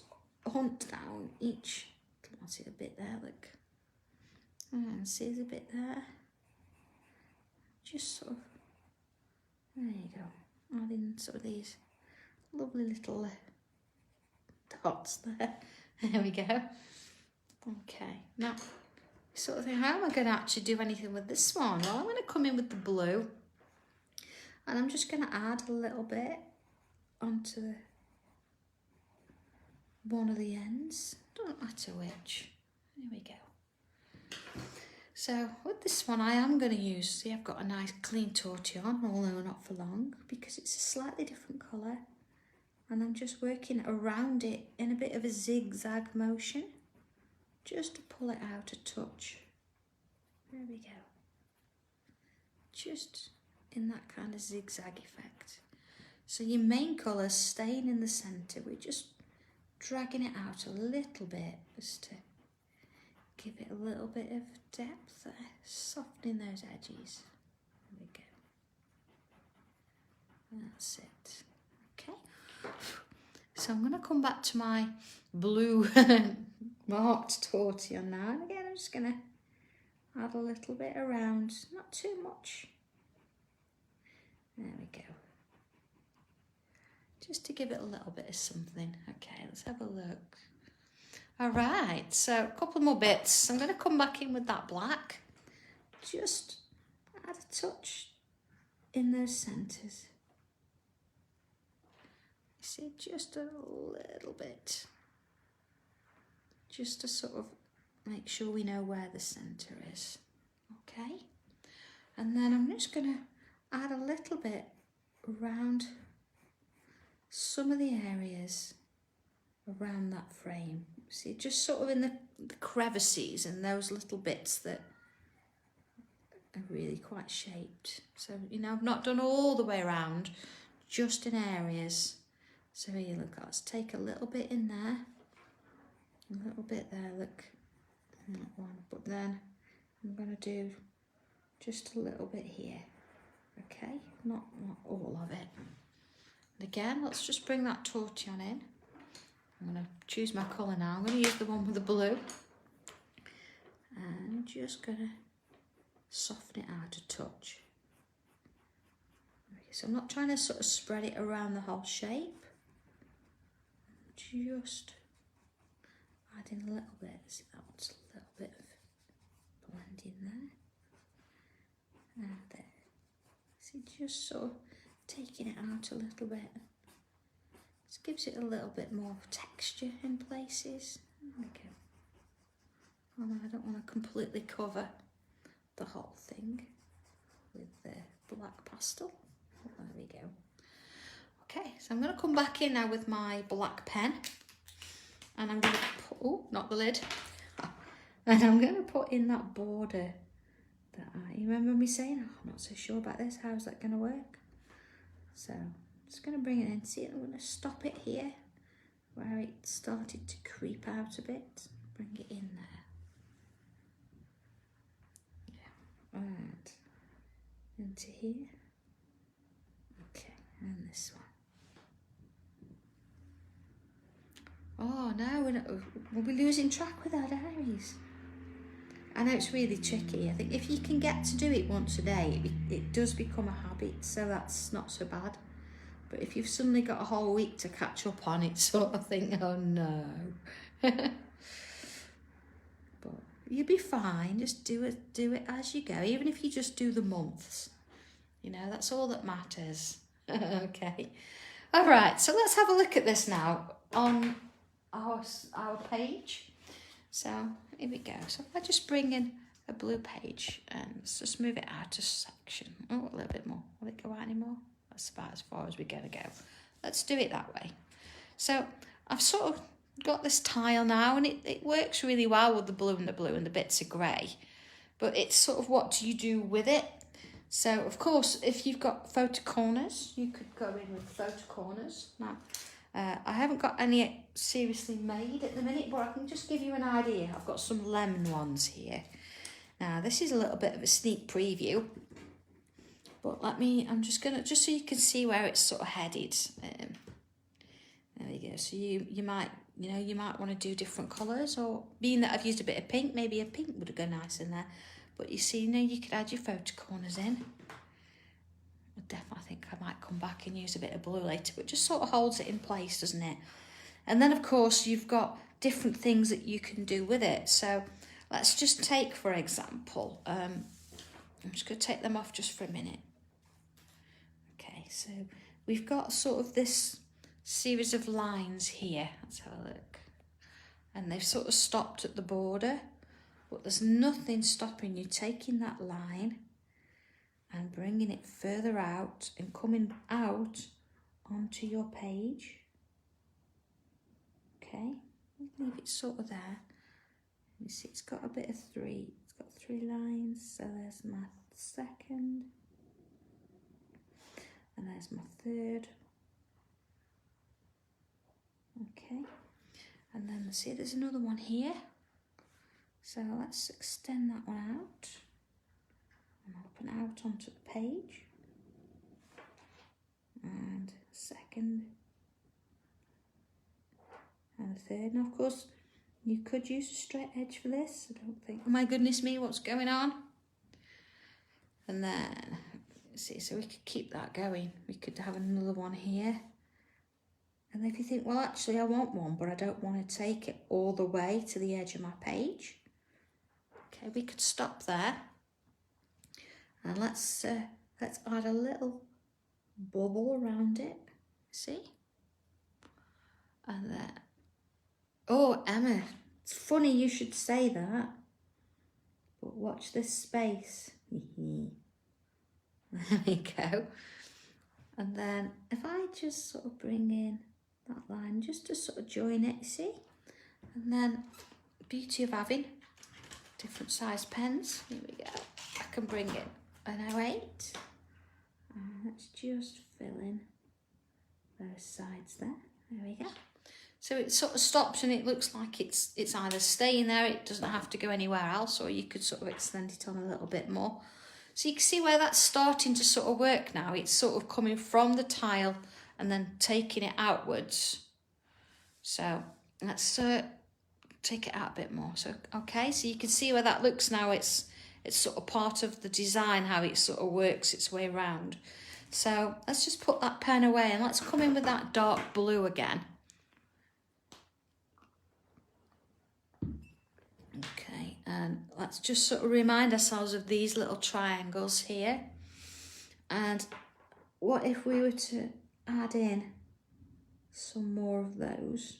hunt down each, I see a bit there, look. And see there's a bit there. Just sort of, there you go. Adding sort of these lovely little dots there. There we go. Okay, now sort of think, how am I going to actually do anything with this one? Well, I'm going to come in with the blue, and I'm just going to add a little bit onto one of the ends. Don't matter which. There we go. So with this one, I am going to use, see, I've got a nice clean tortillon, although not for long, because it's a slightly different colour, and I'm just working around it in a bit of a zigzag motion, just to pull it out a touch. There we go. Just in that kind of zigzag effect. So your main colour's staying in the centre. We're just dragging it out a little bit just to give it a little bit of depth there. Softening those edges. There we go. That's it. Okay. So I'm going to come back to my blue marked tortillon now, and again I'm just going to add a little bit around, not too much. There we go. Just to give it a little bit of something. Okay, let's have a look. All right, so a couple more bits. I'm going to come back in with that black. Just add a touch in those centres. You see, just a little bit. Just to sort of make sure we know where the centre is. Okay, and then I'm just going to add a little bit around some of the areas around that frame. See, just sort of in the crevices and those little bits that are really quite shaped. So, you know, I've not done all the way around, just in areas. So here, look, let's take a little bit in there, a little bit there, look, that one, but then I'm going to do just a little bit here, okay, not all of it. And again, let's just bring that tortillon in. I'm going to choose my colour now. I'm going to use the one with the blue, and I'm just going to soften it out a touch. Okay, so I'm not trying to sort of spread it around the whole shape, just adding a little bit. See, that one's a little bit of blending there. And there. See, just sort of taking it out a little bit. Just gives it a little bit more texture in places. There we go. Oh, I don't want to completely cover the whole thing with the black pastel. Oh, there we go. Okay, so I'm going to come back in now with my black pen, and I'm going to put, oh, not the lid, and I'm going to put in that border that you remember me saying, oh, I'm not so sure about this, how's that going to work? So I'm just going to bring it in, see, I'm going to stop it here where it started to creep out a bit, bring it in there. Yeah, and into here, okay, and this one. Oh no, we'll be losing track with our diaries. I know it's really tricky. I think if you can get to do it once a day, it does become a habit, so that's not so bad. But if you've suddenly got a whole week to catch up on it, sort of think, oh no. But you'll be fine, just do it as you go, even if you just do the months. You know, that's all that matters. Okay. All right, so let's have a look at this now on our page. So here we go. So if I just bring in a blue page and let's just move it out a section. Oh, a little bit more. Will it go out anymore? That's about as far as we're going to go. Let's do it that way. So I've sort of got this tile now, and it works really well with the blue and the bits of grey. But it's sort of, what do you do with it? So of course, if you've got photo corners, you could go in with photo corners. Now, I haven't got any seriously made at the minute, but I can just give you an idea. I've got some lemon ones here. Now, this is a little bit of a sneak preview, but I'm just so you can see where it's sort of headed. There we go. So you might want to do different colours, or being that I've used a bit of pink, maybe a pink would go nice in there. But you see, you could add your photo corners in. I think I might come back and use a bit of blue later, but just sort of holds it in place, doesn't it? And then of course you've got different things that you can do with it. So let's just take, for example, I'm just going to take them off just for a minute. Okay, so we've got sort of this series of lines here. Let's have a look. And they've sort of stopped at the border, but there's nothing stopping you taking that line and bringing it further out and coming out onto your page. Okay, leave it sort of there. You see, it's got a bit of three. It's got 3 lines. So there's my second, and there's my third. Okay, and then see, there's another one here. So let's extend that one out and open out onto the page. And second and the third. Now, of course, you could use a straight edge for this. I don't think, oh my goodness me, what's going on? And then, see, so we could keep that going. We could have another one here. And if you think, well, actually, I want one, but I don't want to take it all the way to the edge of my page. Okay, we could stop there. And let's add a little bubble around it. See? And then, oh, Emma, it's funny you should say that. But watch this space. There we go. And then if I just sort of bring in that line just to sort of join it, see? And then the beauty of having different size pens, here we go. I can bring in an 08. And let's just fill in those sides there. There we go. So it sort of stops and it looks like it's either staying there, it doesn't have to go anywhere else, or you could sort of extend it on a little bit more. So you can see where that's starting to sort of work now. It's sort of coming from the tile and then taking it outwards. So let's take it out a bit more. So, okay, so you can see where that looks now. It's sort of part of the design, how it sort of works its way around. So let's just put that pen away and let's come in with that dark blue again. Okay, and let's just sort of remind ourselves of these little triangles here. And what if we were to add in some more of those?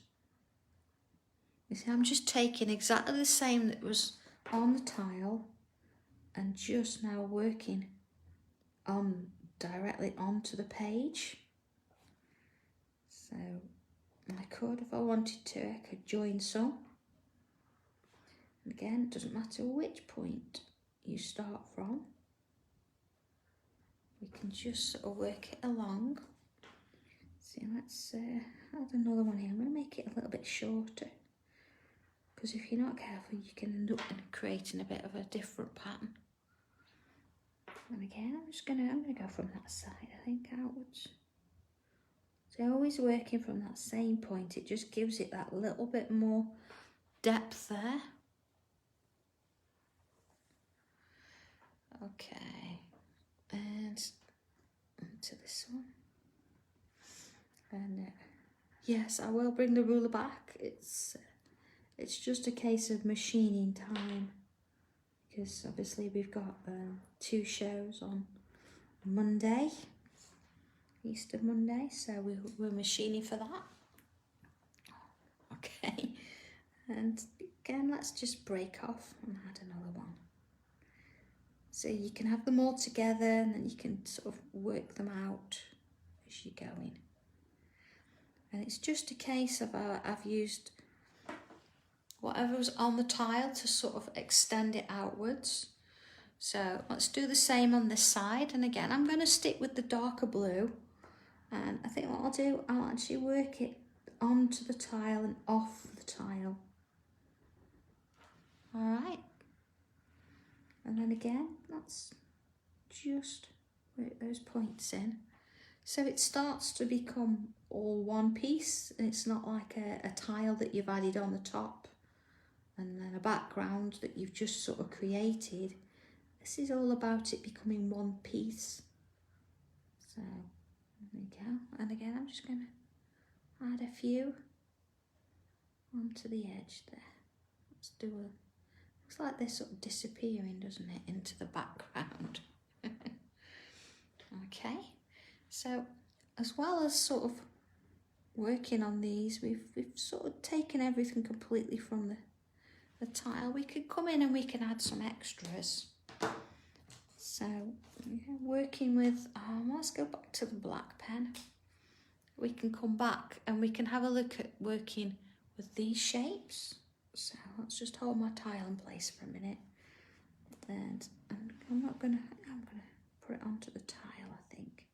You see, I'm just taking exactly the same that was on the tile and just now working on directly onto the page. So I could, if I wanted to, I could join some. Again, it doesn't matter which point you start from. We can just sort of work it along. See, let's add another one here. I'm going to make it a little bit shorter, because if you're not careful, you can end up creating a bit of a different pattern. And again, I'm gonna go from that side, I think, outwards. So always working from that same point, it just gives it that little bit more depth there. Okay, and onto this one. And yes, I will bring the ruler back. It's just a case of machining time, because obviously we've got 2 shows on Monday, Easter Monday, so we're machining for that. Okay, and again, let's just break off and add another one. So you can have them all together and then you can sort of work them out as you're going. And it's just a case of I've used whatever was on the tile to sort of extend it outwards. So let's do the same on this side. And again, I'm going to stick with the darker blue. And I think what I'll do, I'll actually work it onto the tile and off the tile. All right. And then again, let's just work those points in. So it starts to become all one piece. And it's not like a tile that you've added on the top and then a background that you've just sort of created. This is all about it becoming one piece. So there we go. And again, I'm just going to add a few onto the edge there. Let's do a, looks like they're sort of disappearing, doesn't it, into the background. Okay, so as well as sort of working on these, we've sort of taken everything completely from the tile. We could come in and we can add some extras. So yeah, working with, let's go back to the black pen. We can come back and we can have a look at working with these shapes. So let's just hold my tile in place for a minute. And I'm gonna put it onto the tile, I think.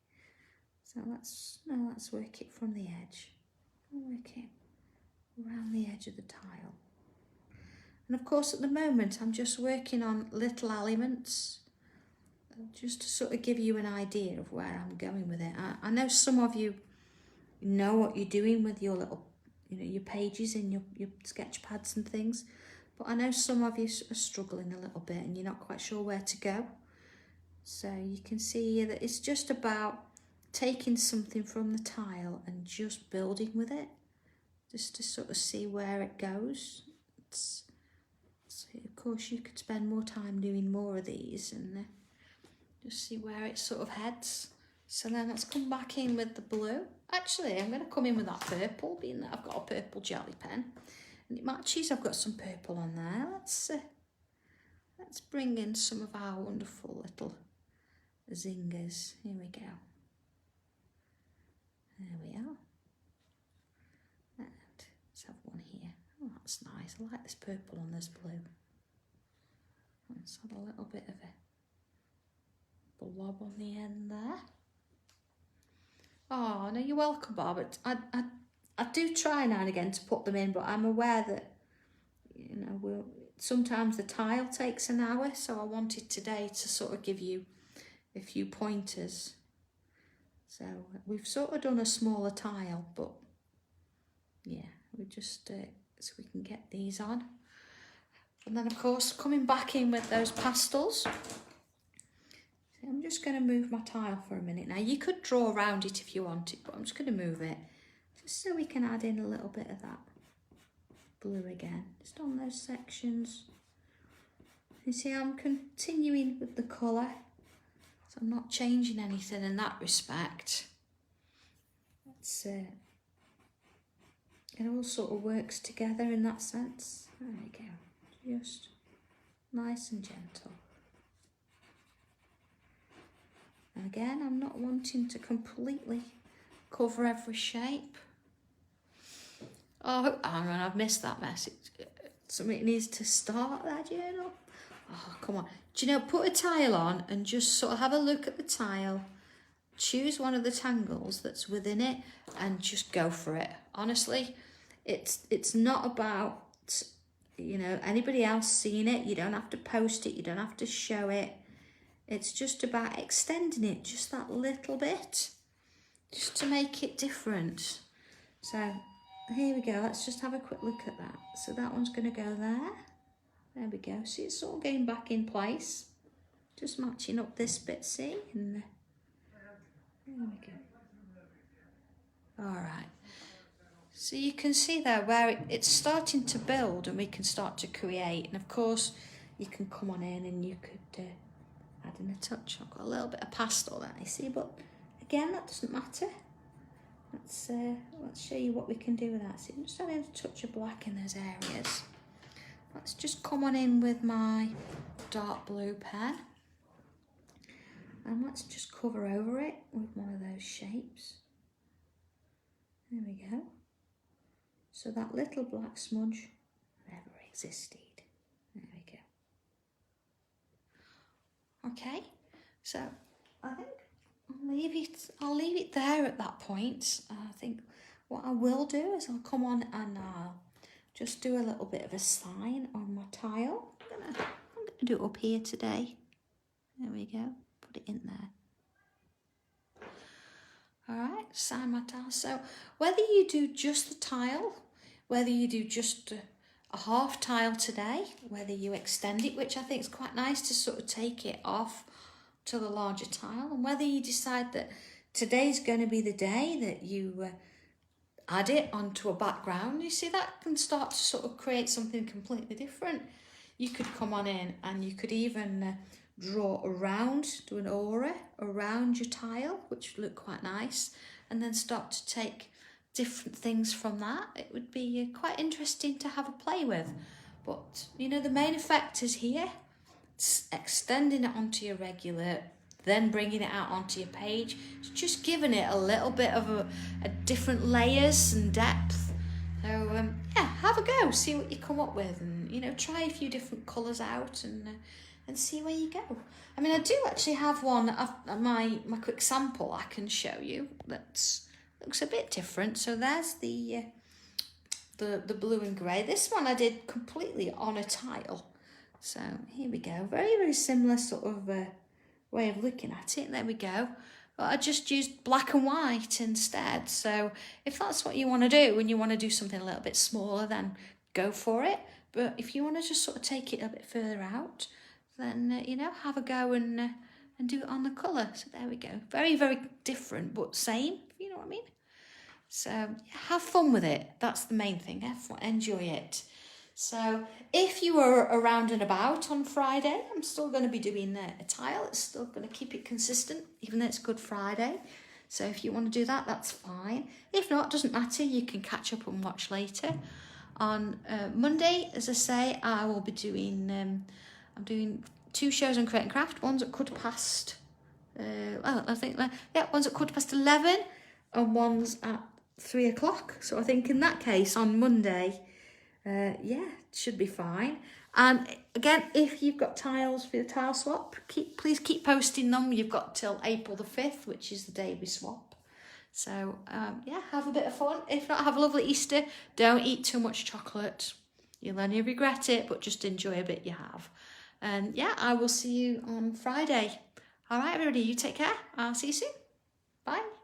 So let's work it from the edge. Work it around the edge of the tile. And of course, at the moment, I'm just working on little elements, just to sort of give you an idea of where I'm going with it. I know some of you know what you're doing with your little, your pages and your sketch pads and things, but I know some of you are struggling a little bit and you're not quite sure where to go. So you can see here that it's just about taking something from the tile and just building with it, just to sort of see where it goes. So of course you could spend more time doing more of these and just see where it sort of heads. So then let's come back in with the blue. Actually, I'm going to come in with that purple, being that I've got a purple jelly pen. And it matches, I've got some purple on there. Let's bring in some of our wonderful little zingers. Here we go. There we are. And let's have one here. Oh, that's nice. I like this purple on this blue. Let's add a little bit of a blob on the end there. Oh, no, you're welcome, Bob. I do try now and again to put them in, but I'm aware that, you know, sometimes the tile takes an hour, so I wanted today to sort of give you a few pointers. So we've sort of done a smaller tile, but yeah, we just, so we can get these on. And then of course, coming back in with those pastels. I'm just going to move my tile for a minute. Now you could draw around it if you wanted, but I'm just going to move it just so we can add in a little bit of that blue again, just on those sections. You see, I'm continuing with the colour, so I'm not changing anything in that respect. That's it all sort of works together in that sense. There we go, just nice and gentle. And again, I'm not wanting to completely cover every shape. Oh, hang on, I've missed that message. Something needs to start that journal. Oh, come on. Do you know, put a tile on and just sort of have a look at the tile. Choose one of the tangles that's within it and just go for it. Honestly, it's not about, you know, anybody else seeing it. You don't have to post it. You don't have to show it. It's just about extending it just that little bit, just to make it different. So here we go, let's just have a quick look at that. So that one's going to go there. There we go. See, it's all getting back in place. Just matching up this bit, see? And there we go. All right. So you can see there where it's starting to build and we can start to create. And of course, you can come on in and you could add in a touch. I've got a little bit of pastel there, you see, but again, that doesn't matter. Let's show you what we can do with that. So I'm just adding a touch of black in those areas. Let's just come on in with my dark blue pen. And let's just cover over it with one of those shapes. There we go. So that little black smudge never existed. There we go. Okay, so I think I'll leave it there at that point. I think what I will do is I'll come on and I'll just do a little bit of a sign on my tile. I'm gonna do it up here today. There we go, put it in there. All right, sign my tile. So whether you do just the tile, whether you do just a half tile today, whether you extend it, which I think is quite nice to sort of take it off to the larger tile, and whether you decide that today's going to be the day that you add it onto a background, you see that can start to sort of create something completely different. You could come on in and you could even draw around, do an aura around your tile, which would look quite nice, and then start to take different things from that. It would be quite interesting to have a play with. But, you know, the main effect is here. It's extending it onto your regular, then bringing it out onto your page. It's just giving it a little bit of a different layers and depth. So, yeah, have a go. See what you come up with. And, you know, try a few different colours out and see where you go. I mean, I do actually have one of my quick sample I can show you that's looks a bit different. So there's the blue and grey. This one I did completely on a tile. So here we go. Very, very similar sort of way of looking at it. There we go. But I just used black and white instead. So if that's what you want to do and you want to do something a little bit smaller, then go for it. But if you want to just sort of take it a bit further out, then, you know, have a go and do it on the colour. So there we go. Very, very different, but same, you know what I mean? So have fun with it. That's the main thing. Have fun, enjoy it. So if you were around and about on Friday, I'm still going to be doing a tile. It's still going to keep it consistent, even though it's Good Friday. So if you want to do that, that's fine. If not, it doesn't matter. You can catch up and watch later. On Monday, as I say, I will be doing, I'm doing 2 shows on Create and Craft. One's at 11:15. and one's at 3 o'clock. So I think in that case on Monday, yeah, should be fine. And again, if you've got tiles for the tile swap, please keep posting them. You've got till April the 5th, which is the day we swap. So yeah, have a bit of fun. If not, have a lovely Easter. Don't eat too much chocolate. You'll only regret it, but just enjoy a bit you have. And yeah, I will see you on Friday. All right, everybody, you take care. I'll see you soon. Bye.